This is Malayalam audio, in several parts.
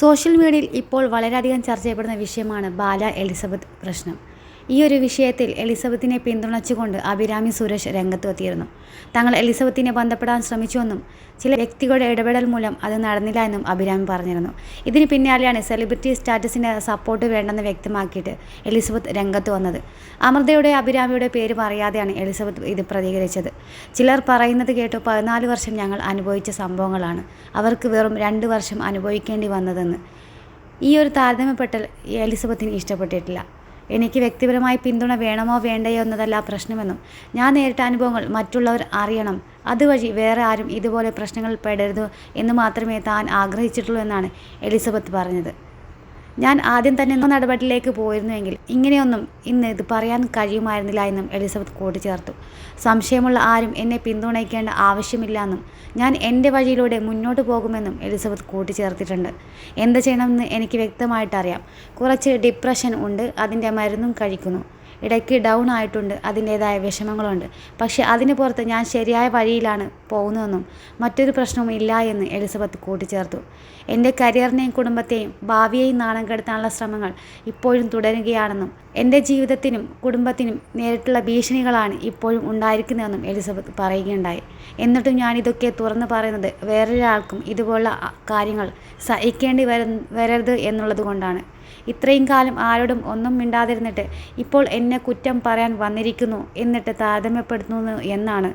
സോഷ്യൽ മീഡിയയിൽ ഇപ്പോൾ വളരെയധികം ചർച്ച ചെയ്യപ്പെടുന്ന വിഷയമാണ് ബാല എലിസബത്ത് പ്രശ്നം. ഈ ഒരു വിഷയത്തിൽ എലിസബത്തിനെ പിന്തുണച്ചുകൊണ്ട് അഭിരാമി സുരേഷ് രംഗത്ത് എത്തിയിരുന്നു. തങ്ങൾ എലിസബത്തിനെ ബന്ധപ്പെടാൻ ശ്രമിച്ചുവെന്നും ചില വ്യക്തികളുടെ ഇടപെടൽ മൂലം അത് നടന്നില്ല എന്നും അഭിരാമി പറഞ്ഞിരുന്നു. ഇതിന് പിന്നാലെയാണ് സെലിബ്രിറ്റി സ്റ്റാറ്റസിൻ്റെ സപ്പോർട്ട് വേണ്ടെന്ന് വ്യക്തമാക്കിയിട്ട് എലിസബത്ത് രംഗത്ത് വന്നത്. അമൃതയുടെ അഭിരാമിയുടെ പേര് പറയാതെയാണ് എലിസബത്ത് ഇത് പ്രതികരിച്ചത്. ചിലർ പറയുന്നത് കേട്ടു 14 വർഷം ഞങ്ങൾ അനുഭവിച്ച സംഭവങ്ങളാണ് അവർക്ക് വെറും 2 വർഷം അനുഭവിക്കേണ്ടി വന്നതെന്ന്. ഈ ഒരു താരതമ്യപ്പെടൽ എലിസബത്തിന് ഇഷ്ടപ്പെട്ടിട്ടില്ല. എനിക്ക് വ്യക്തിപരമായി പിന്തുണ വേണമോ വേണ്ടയോ എന്നതല്ല പ്രശ്നമെന്നും ഞാൻ നേരിട്ട അനുഭവങ്ങൾ മറ്റുള്ളവർ അറിയണം, അതുവഴി വേറെ ആരും ഇതുപോലെ പ്രശ്നങ്ങളിൽ പെടരുത് എന്ന് മാത്രമേ താൻ ആഗ്രഹിച്ചിട്ടുള്ളൂ എന്നാണ് എലിസബത്ത് പറഞ്ഞത്. ഞാൻ ആദ്യം തന്നെ നടപടിയിലേക്ക് പോയിരുന്നുവെങ്കിൽ ഇങ്ങനെയൊന്നും ഇന്ന് ഇത് പറയാൻ കഴിയുമായിരുന്നില്ല എന്നും എലിസബത്ത് കൂട്ടിച്ചേർത്തു. സംശയമുള്ള ആരും എന്നെ പിന്തുണയ്ക്കേണ്ട ആവശ്യമില്ല എന്നും ഞാൻ എൻ്റെ വഴിയിലൂടെ മുന്നോട്ട് പോകുമെന്നും എലിസബത്ത് കൂട്ടിച്ചേർത്തിട്ടുണ്ട്. എന്ത് ചെയ്യണമെന്ന് എനിക്ക് വ്യക്തമായിട്ടറിയാം. കുറച്ച് ഡിപ്രഷൻ ഉണ്ട്, അതിൻ്റെ മരുന്നും കഴിക്കുന്നു. ഇടയ്ക്ക് ഡൗൺ ആയിട്ടുണ്ട്, അതിൻ്റേതായ വിഷമങ്ങളുണ്ട്. പക്ഷേ അതിന് പുറത്ത് ഞാൻ ശരിയായ വഴിയിലാണ് പോകുന്നതെന്നും മറ്റൊരു പ്രശ്നവും ഇല്ല എന്ന് എലിസബത്ത് കൂട്ടിച്ചേർത്തു. എൻ്റെ കരിയറിനെയും കുടുംബത്തെയും ഭാവിയെയും നാണം കെടുത്താനുള്ള ശ്രമങ്ങൾ ഇപ്പോഴും തുടരുകയാണെന്നും എൻ്റെ ജീവിതത്തിനും കുടുംബത്തിനും നേരിട്ടുള്ള ഭീഷണികളാണ് ഇപ്പോഴും ഉണ്ടായിരിക്കുന്നതെന്നും എലിസബത്ത് പറയുകയുണ്ടായി. എന്നിട്ടും ഞാനിതൊക്കെ തുറന്നു പറയുന്നത് വേറൊരാൾക്കും ഇതുപോലുള്ള കാര്യങ്ങൾ സഹിക്കേണ്ടി വരരുത് എന്നുള്ളത് കൊണ്ടാണ്. ഇത്രയും കാലം ആരോടും ഒന്നും മിണ്ടാതിരുന്നിട്ട് ഇപ്പോൾ എന്നെ കുറ്റം പറയാൻ വന്നിരിക്കുന്നു എന്നിട്ട് താരതമ്യപ്പെടുത്തുന്നു എന്നാണ്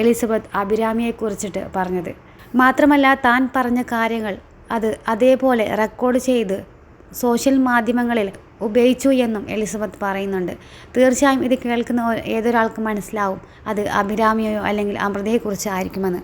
എലിസബത്ത് അഭിരാമിയെക്കുറിച്ചിട്ട് പറഞ്ഞത്. മാത്രമല്ല താൻ പറഞ്ഞ കാര്യങ്ങൾ അത് അതേപോലെ റെക്കോർഡ് ചെയ്ത് സോഷ്യൽ മാധ്യമങ്ങളിൽ ഉപയോഗിച്ചു എന്നും എലിസബത്ത് പറയുന്നുണ്ട്. തീർച്ചയായും ഇത് കേൾക്കുന്ന ഏതൊരാൾക്കും മനസ്സിലാവും അത് അഭിരാമിയോ അല്ലെങ്കിൽ അമൃതയെക്കുറിച്ച് ആയിരിക്കുമെന്ന്.